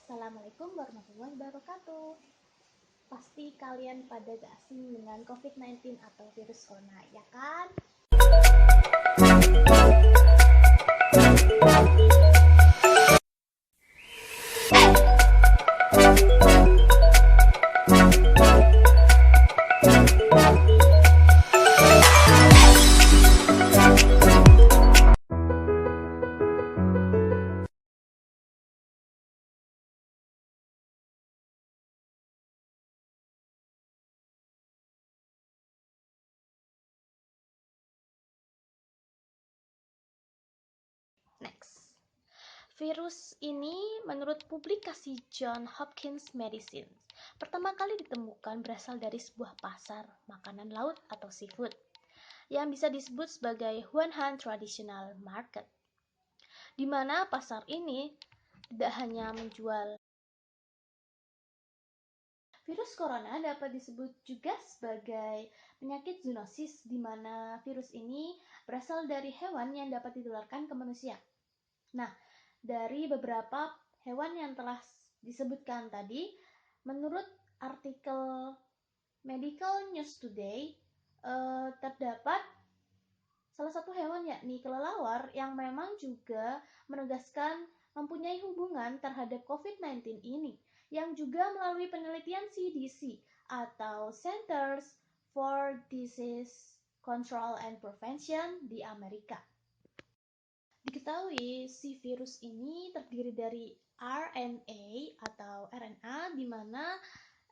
Assalamualaikum warahmatullahi wabarakatuh. Pasti kalian pada gak asing dengan COVID-19 atau virus corona, ya kan? Next. Virus ini menurut publikasi John Hopkins Medicine pertama kali ditemukan berasal dari sebuah pasar makanan laut atau seafood yang bisa disebut sebagai Wuhan Traditional Market, di mana pasar ini tidak hanya menjual virus corona, dapat disebut juga sebagai penyakit zoonosis, di mana virus ini berasal dari hewan yang dapat ditularkan ke manusia. Nah, dari beberapa hewan yang telah disebutkan tadi, menurut artikel Medical News Today, terdapat salah satu hewan yakni kelelawar yang memang juga menegaskan mempunyai hubungan terhadap COVID-19 ini, yang juga melalui penelitian CDC atau Centers for Disease Control and Prevention di Amerika. Diketahui si virus ini terdiri dari RNA atau RNA, di mana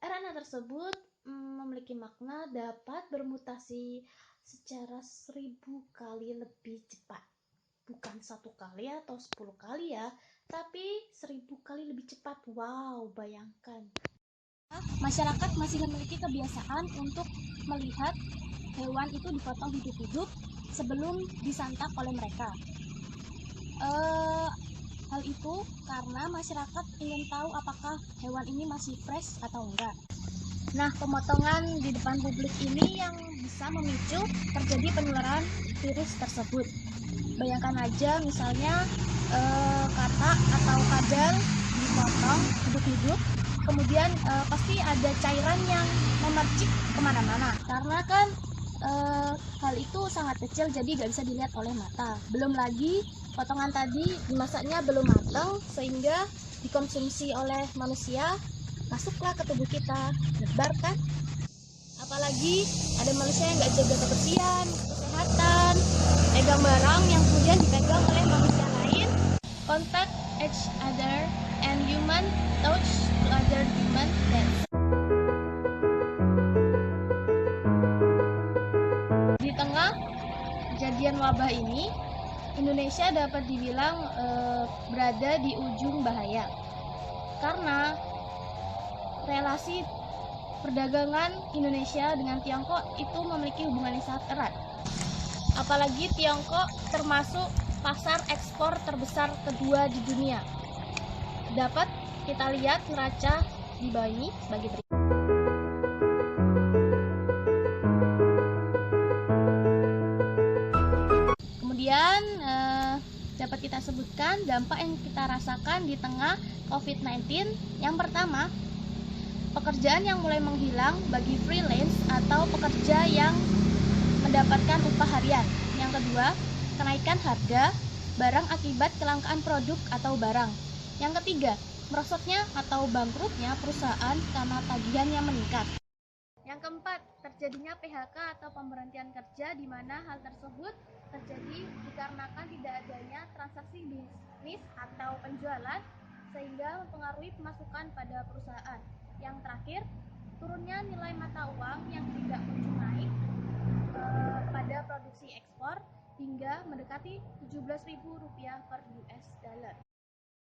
RNA tersebut memiliki makna dapat bermutasi secara 1000 kali lebih cepat. Bukan 1 kali atau 10 kali ya, tapi 1000 kali lebih cepat. Wow, bayangkan. Masyarakat masih memiliki kebiasaan untuk melihat hewan itu dipotong hidup-hidup sebelum disantap oleh mereka. Hal itu karena masyarakat ingin tahu apakah hewan ini masih fresh atau enggak. Nah, pemotongan di depan publik ini yang bisa memicu terjadi penularan virus tersebut. Bayangkan aja misalnya katak atau kadal dipotong hidup-hidup, kemudian pasti ada cairan yang memercik kemana-mana, karena kan hal itu sangat kecil jadi gak bisa dilihat oleh mata. Belum lagi potongan tadi dimasaknya belum matang sehingga dikonsumsi oleh manusia, masuklah ke tubuh kita, nyebar kan? Apalagi ada manusia yang gak jaga kebersihan, kesehatan, pegang barang yang kemudian dipegang oleh manusia lain, contact each other and human touch to other human hands. Di tengah kejadian wabah ini, Indonesia dapat dibilang berada di ujung bahaya, karena relasi perdagangan Indonesia dengan Tiongkok itu memiliki hubungan yang sangat erat. Apalagi Tiongkok termasuk pasar ekspor terbesar kedua di dunia. Dapat kita lihat neraca di bawah ini sebagai berikut. Kemudian dapat kita sebutkan dampak yang kita rasakan di tengah COVID-19. Yang pertama, pekerjaan yang mulai menghilang bagi freelance atau pekerja yang mendapatkan upah harian. Yang kedua, kenaikan harga barang akibat kelangkaan produk atau barang. Yang ketiga, merosotnya atau bangkrutnya perusahaan karena tagihan yang meningkat. Yang keempat, terjadinya PHK atau pemberhentian kerja, di mana hal tersebut terjadi dikarenakan tidak adanya transaksi bisnis atau penjualan sehingga mempengaruhi pemasukan pada perusahaan. Yang terakhir, turunnya nilai mata uang yang tidak kunjung naik pada produksi ekspor hingga mendekati Rp17.000 per US dollar.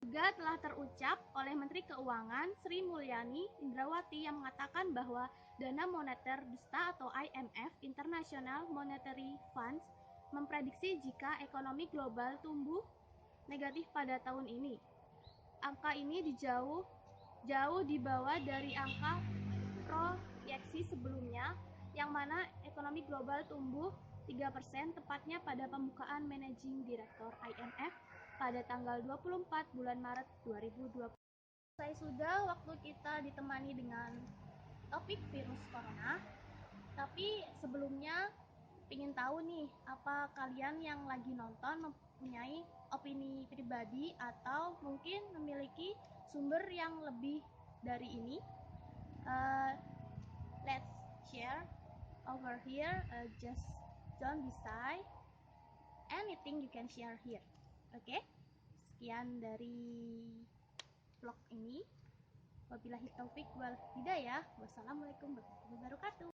Juga telah terucap oleh Menteri Keuangan Sri Mulyani Indrawati yang mengatakan bahwa dana moneter dusta atau IMF International Monetary Funds memprediksi jika ekonomi global tumbuh negatif pada tahun ini. Angka ini jauh di bawah dari angka proyeksi sebelumnya, yang mana ekonomi global tumbuh 3%, tepatnya pada pembukaan Managing Director IMF pada tanggal 24 bulan Maret 2020. Selesai sudah waktu kita ditemani dengan topik virus corona. Tapi sebelumnya ingin tahu nih, apa kalian yang lagi nonton mempunyai opini pribadi atau mungkin memiliki sumber yang lebih dari ini? Uh, let's share over here. Just don't be shy. Anything you can share here. Oke? Sekian dari vlog ini. Wabillahi taufik wal hidayah. Wassalamualaikum warahmatullahi wabarakatuh.